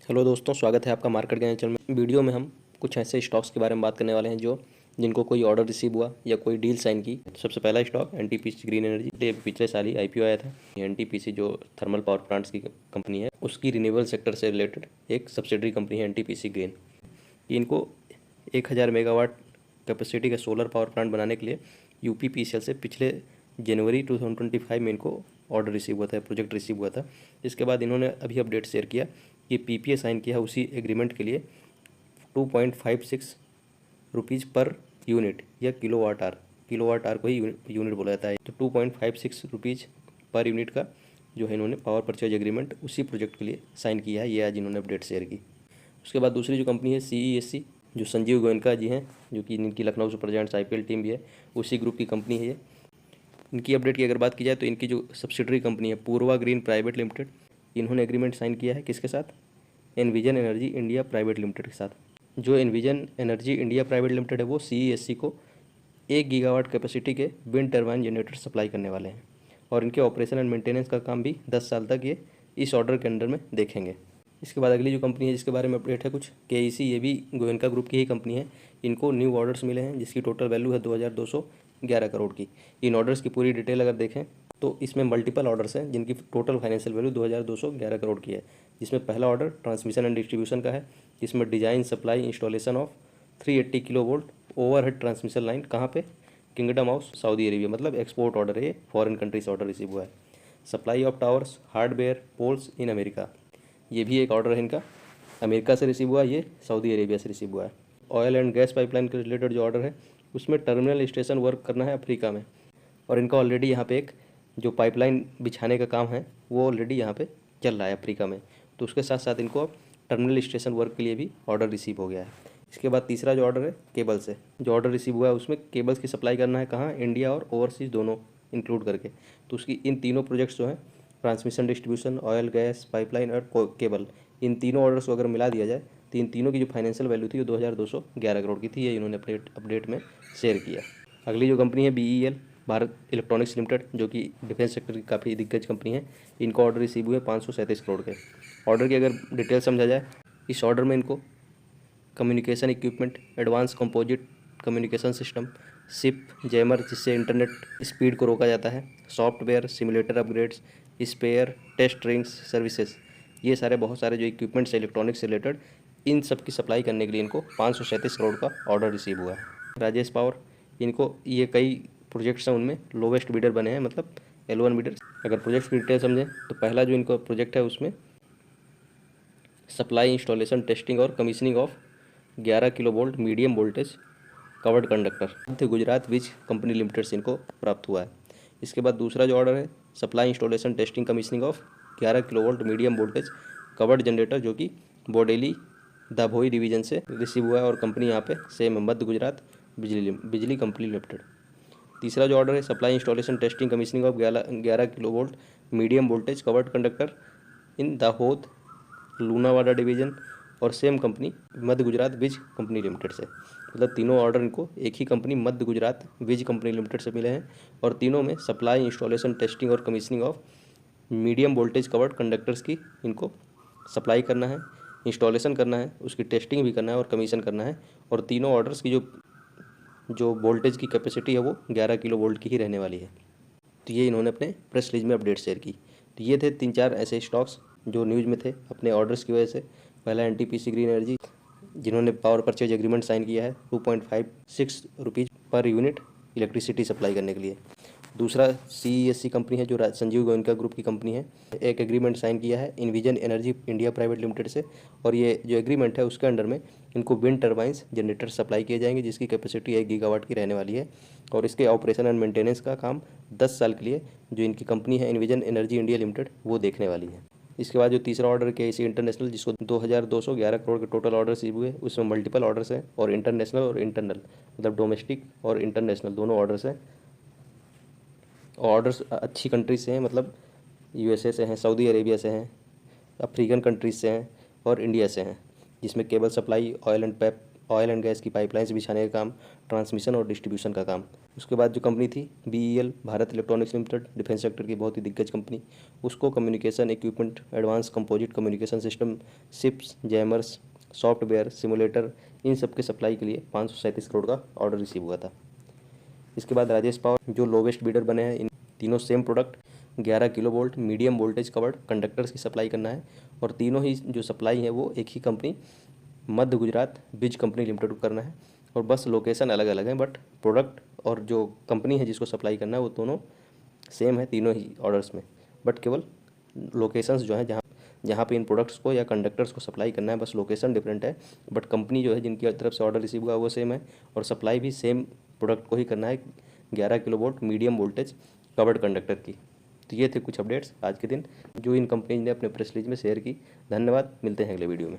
Hello दोस्तों, स्वागत है आपका मार्केट ज्ञान चैनल में। वीडियो में हम कुछ ऐसे स्टॉक्स के बारे में बात करने वाले हैं जिनको कोई ऑर्डर रिसीव हुआ या कोई डील साइन की। सबसे पहला स्टॉक एनटीपीसी ग्रीन एनर्जी। ये पिछले साल ही आईपीओ आया था। एनटीपीसी जो थर्मल पावर प्लांट्स की कंपनी है, उसकी रिन्यूएबल सेक्टर से रिलेटेड एक सब्सिडरी कंपनी है एनटीपीसी ग्रीन। इनको 1000 मेगावाट कैपेसिटी का सोलर पावर प्लांट बनाने के लिए यूपीपीसीएल से पिछले जनवरी 2025 में इनको ऑर्डर रिसीव हुआ था, प्रोजेक्ट रिसीव हुआ था। इसके बाद इन्होंने अभी अपडेट शेयर किया कि पीपीए साइन किया है उसी एग्रीमेंट के लिए 2.56 रुपीज़ पर यूनिट या किलोवाट आर को ही यूनिट बोला जाता है। तो 2.56 रुपीज़ पर यूनिट का जो है इन्होंने पावर परचेज एग्रीमेंट उसी प्रोजेक्ट के लिए साइन किया है। ये आज इन्होंने अपडेट शेयर की। उसके बाद दूसरी जो कंपनी है सीईएससी, जो संजीव गोयनका जी हैं, जो कि इनकी Lucknow super giants IPL team भी है, उसी ग्रुप की कंपनी है ये। इनकी अपडेट की अगर बात की जाए तो इनकी जो सब्सिडरी कंपनी है पूर्वा ग्रीन प्राइवेट लिमिटेड, इन्होंने एग्रीमेंट साइन किया है किसके साथ? Envision energy India private limited के साथ। जो envision energy India private limited है वो सीईएससी को 1 गीगावाट कैपेसिटी के विंड टर्बाइन जनरेटर सप्लाई करने वाले हैं, और इनके ऑपरेशन एंड मेंटेनेंस का काम भी 10 साल तक ये इस ऑर्डर के अंडर में देखेंगे। इसके बाद अगली जो कंपनी है जिसके बारे में अपडेट है कुछ, केईसी, ये भी गोयनका ग्रुप की ही कंपनी है। इनको न्यू ऑर्डर्स मिले हैं जिसकी टोटल वैल्यू है 2211 करोड़ की। इन ऑर्डर्स की पूरी डिटेल अगर देखें तो इसमें मल्टीपल ऑर्डर्स हैं जिनकी टोटल फाइनेंशियल वैल्यू 2211 करोड़ की है। जिसमें पहला ऑर्डर ट्रांसमिशन एंड डिस्ट्रीब्यूशन का है, जिसमें design supply installation of 380 kilovolt overhead transmission line, कहाँ पे? किंगडम ऑफ सऊदी अरेबिया, मतलब एक्सपोर्ट ऑर्डर है, फॉरेन कंट्री से ऑर्डर रिसीव हुआ है। Supply of towers hardware poles in America, ये भी एक ऑर्डर है इनका, अमेरिका से रिसीव हुआ, ये सऊदी अरेबिया से रिसीव हुआ है। ऑयल एंड गैस पाइपलाइन के रिलेटेड जो ऑर्डर है उसमें टर्मिनल स्टेशन वर्क करना है अफ्रीका में, और इनका ऑलरेडी यहाँ पे एक जो पाइपलाइन बिछाने का काम है वो ऑलरेडी यहाँ पे चल रहा है अफ्रीका में। तो उसके साथ साथ इनको टर्मिनल स्टेशन वर्क के लिए भी ऑर्डर रिसीव हो गया है। इसके बाद तीसरा जो ऑर्डर है केबल से, जो ऑर्डर रिसीव हुआ है उसमें केबल्स की सप्लाई करना है, कहाँ? इंडिया और ओवरसीज़ दोनों इंक्लूड करके। तो उसकी इन तीनों प्रोजेक्ट्स जो हैं, transmission distribution, oil gas pipeline और केबल, इन तीनों ऑर्डर्स को अगर मिला दिया जाए तो इन तीनों की जो फाइनेंशियल वैल्यू थी वो 2211 करोड़ की थी। ये इन्होंने अपडेट में शेयर किया। अगली जो कंपनी है बीईएल, भारत इलेक्ट्रॉनिक्स लिमिटेड, जो कि डिफेंस सेक्टर की काफ़ी दिग्गज कंपनी है। इनको ऑर्डर रिसीव हुए 537 करोड़ के। ऑर्डर की अगर डिटेल समझा जाए, इस ऑर्डर में इनको communication equipment, advance composite communication system, सिप जैमर जिससे इंटरनेट स्पीड को रोका जाता है, software, simulator upgrades, spare, test rings services, ये सारे बहुत सारे जो इक्विपमेंट्स है इलेक्ट्रॉनिक्स से रिलेटेड, इन सब की सप्लाई करने के लिए इनको 537 करोड़ का ऑर्डर रिसीव हुआ है। राजेश पावर, इनको ये कई प्रोजेक्ट्स हैं उनमें लोवेस्ट बिडर बने हैं, मतलब L1 बिडर। अगर प्रोजेक्ट की डिटेल समझें तो पहला जो इनका प्रोजेक्ट है उसमें सप्लाई इंस्टॉलेशन टेस्टिंग और commissioning of 11 kilovolt medium voltage covered conductor Madhya Gujarat Vij company limited से इनको प्राप्त हुआ है। इसके बाद दूसरा जो ऑर्डर है supply installation testing commissioning of 11 kilovolt medium voltage covered generator, जो कि बोडेली दाभोई डिवीजन से रिसीव हुआ है, और कंपनी यहाँ पे सेम मध्य गुजरात बिजली कंपनी लिमिटेड। तीसरा जो ऑर्डर है supply installation testing commissioning of 11 kilovolt medium voltage covered conductor in Dahod Lunawada division, और सेम कंपनी मध्य गुजरात विज कंपनी लिमिटेड से। मतलब तीनों ऑर्डर इनको एक ही कंपनी मध्य गुजरात विज कंपनी लिमिटेड से मिले हैं, और तीनों में सप्लाई इंस्टॉलेशन टेस्टिंग और commissioning of medium voltage covered conductors की इनको सप्लाई करना है, इंस्टॉलेशन करना है, उसकी टेस्टिंग भी करना है और कमीशन करना है। और तीनों ऑर्डर्स की जो वोल्टेज की कैपेसिटी है वो 11 किलो वोल्ट की ही रहने वाली है। तो ये इन्होंने अपने प्रेस रिलीज में अपडेट शेयर की। तो ये थे 3-4 ऐसे स्टॉक्स जो न्यूज़ में थे अपने ऑर्डर्स की वजह से। पहला एनटीपीसी ग्रीन एनर्जी, जिन्होंने पावर परचेज एग्रीमेंट साइन किया है 2.56 rupees per unit electricity supply करने के लिए। दूसरा सीईएससी कंपनी है जो संजीव गोयनका ग्रुप की कंपनी है, एक एग्रीमेंट साइन किया है इनविजन एनर्जी इंडिया प्राइवेट लिमिटेड से, और ये जो एग्रीमेंट है उसके अंडर में इनको विंड टर्बाइंस जनरेटर सप्लाई किए जाएंगे जिसकी कैपेसिटी 1 गीगावाट की रहने वाली है, और इसके ऑपरेशन एंड मेंटेनेंस का काम 10 साल के लिए जो इनकी कंपनी है इनविजन एनर्जी इंडिया लिमिटेड वो देखने वाली है। इसके बाद जो तीसरा ऑर्डर केईसी इंटरनेशनल, जिसको 2211 करोड़ के टोटल ऑर्डर रिसीव हुए, उसमें मल्टीपल ऑर्डर्स हैं, और इंटरनेशनल और इंटरनल, मतलब डोमेस्टिक और इंटरनेशनल दोनों ऑर्डर्स हैं। ऑर्डर्स अच्छी कंट्रीज से हैं, मतलब यूएसए से हैं, सऊदी अरेबिया से हैं, अफ्रीकन कंट्रीज से हैं और इंडिया से हैं, जिसमें cable supply, oil and oil and gas की पाइपलाइंस बिछाने का काम, ट्रांसमिशन और डिस्ट्रीब्यूशन का काम। उसके बाद जो कंपनी थी BEL, Bharat electronics limited, defence sector की बहुत ही दिग्गज कंपनी, उसको communication equipment, advance composite communication system, ships, jammers, software, simulator, इन सब के सप्लाई के लिए 537 करोड़ का ऑर्डर रिसीव हुआ था। इसके बाद राजेश पावर जो लोवेस्ट बीडर बने हैं, इन तीनों same product 11 kilo volt medium voltage covered conductors की सप्लाई करना है, और तीनों ही जो सप्लाई है वो एक ही कंपनी मध्य गुजरात बीज कंपनी लिमिटेड को करना है। और बस लोकेशन अलग अलग है, बट प्रोडक्ट और जो कंपनी है जिसको सप्लाई करना है वो दोनों सेम है तीनों ही ऑर्डर्स में, बट केवल लोकेशंस जो है जहाँ जहाँ पे इन प्रोडक्ट्स को या कंडक्टर्स को सप्लाई करना है, बस लोकेशन डिफरेंट है, बट कंपनी जो है जिनकी तरफ से ऑर्डर रिसीव हुआ वो सेम है, और सप्लाई भी सेम प्रोडक्ट को ही करना है, 11 kilo volt medium voltage covered conductor की। तो ये थे कुछ अपडेट्स आज के दिन जो इन कंपनीज ने अपने प्रेस रिलीज में शेयर की। धन्यवाद, मिलते हैं अगले वीडियो में।